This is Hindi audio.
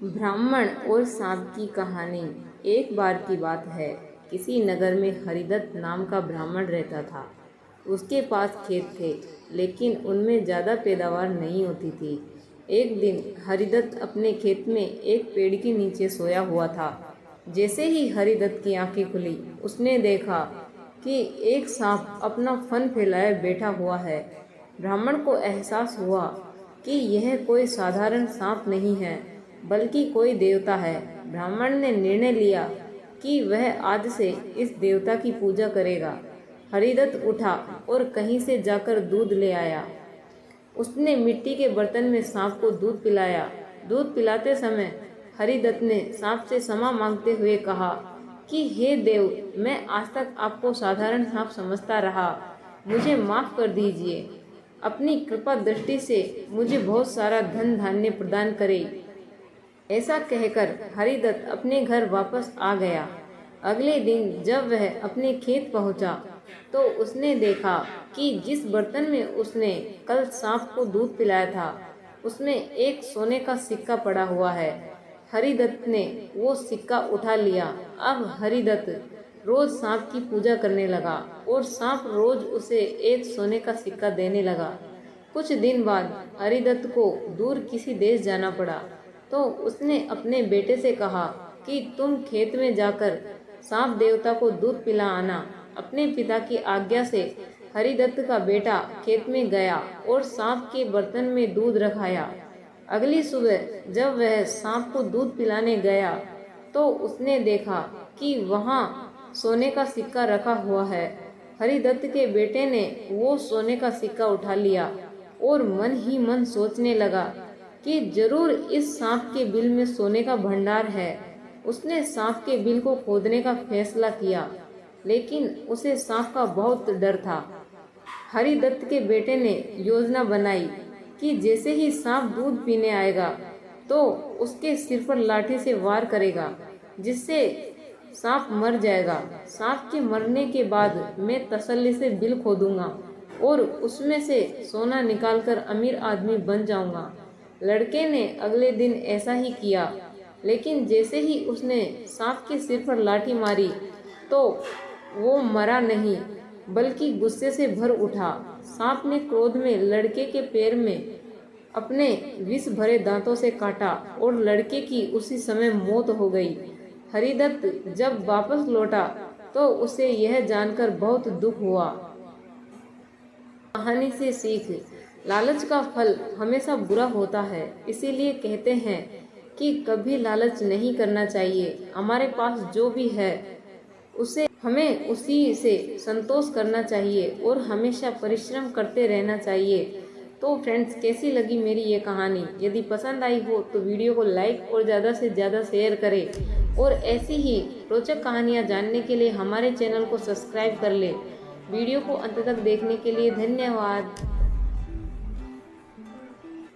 ब्राह्मण और सांप की कहानी। एक बार की बात है, किसी नगर में हरिदत्त नाम का ब्राह्मण रहता था। उसके पास खेत थे, लेकिन उनमें ज़्यादा पैदावार नहीं होती थी। एक दिन हरिदत्त अपने खेत में एक पेड़ के नीचे सोया हुआ था। जैसे ही हरिदत्त की आंखें खुली, उसने देखा कि एक सांप अपना फन फैलाए बैठा हुआ है। ब्राह्मण को एहसास हुआ कि यह कोई साधारण सांप नहीं है, बल्कि कोई देवता है। ब्राह्मण ने निर्णय लिया कि वह आज से इस देवता की पूजा करेगा। हरिदत्त उठा और कहीं से जाकर दूध ले आया। उसने मिट्टी के बर्तन में सांप को दूध पिलाया। दूध पिलाते समय हरिदत्त ने सांप से क्षमा मांगते हुए कहा कि हे देव, मैं आज तक आपको साधारण सांप समझता रहा, मुझे माफ कर दीजिए। अपनी कृपा दृष्टि से मुझे बहुत सारा धन धान्य प्रदान करें। ऐसा कहकर हरिदत्त अपने घर वापस आ गया। अगले दिन जब वह अपने खेत पहुंचा, तो उसने देखा कि जिस बर्तन में उसने कल सांप को दूध पिलाया था, उसमें एक सोने का सिक्का पड़ा हुआ है। हरिदत्त ने वो सिक्का उठा लिया। अब हरिदत्त रोज सांप की पूजा करने लगा और सांप रोज उसे एक सोने का सिक्का देने लगा। कुछ दिन बाद हरिदत्त को दूर किसी देश जाना पड़ा, तो उसने अपने बेटे से कहा कि तुम खेत में जाकर सांप देवता को दूध पिला आना। अपने पिता की आज्ञा से हरिदत्त का बेटा खेत में गया और सांप के बर्तन में दूध रखाया। अगली सुबह जब वह सांप को दूध पिलाने गया, तो उसने देखा कि वहाँ सोने का सिक्का रखा हुआ है। हरिदत्त के बेटे ने वो सोने का सिक्का उठा लिया और मन ही मन सोचने लगा कि जरूर इस सांप के बिल में सोने का भंडार है। उसने सांप के बिल को खोदने का फैसला किया, लेकिन उसे सांप का बहुत डर था। हरिदत्त के बेटे ने योजना बनाई कि जैसे ही सांप दूध पीने आएगा, तो उसके सिर पर लाठी से वार करेगा, जिससे सांप मर जाएगा। सांप के मरने के बाद मैं तसल्ली से बिल खोदूंगा और उसमें से सोना निकालकर अमीर आदमी बन जाऊंगा। लड़के ने अगले दिन ऐसा ही किया, लेकिन जैसे ही उसने सांप के सिर पर लाठी मारी, तो वो मरा नहीं, बल्कि गुस्से से भर उठा। सांप ने क्रोध में लड़के के पैर में अपने विष भरे दांतों से काटा और लड़के की उसी समय मौत हो गई। हरिदत्त जब वापस लौटा, तो उसे यह जानकर बहुत दुख हुआ। कहानी से सीख। लालच का फल हमेशा बुरा होता है, इसीलिए कहते हैं कि कभी लालच नहीं करना चाहिए। हमारे पास जो भी है, उसे हमें उसी से संतोष करना चाहिए और हमेशा परिश्रम करते रहना चाहिए। तो फ्रेंड्स, कैसी लगी मेरी ये कहानी? यदि पसंद आई हो तो वीडियो को लाइक और ज़्यादा से ज़्यादा शेयर करें और ऐसी ही रोचक कहानियाँ जानने के लिए हमारे चैनल को सब्सक्राइब कर ले। वीडियो को अंत तक देखने के लिए धन्यवाद।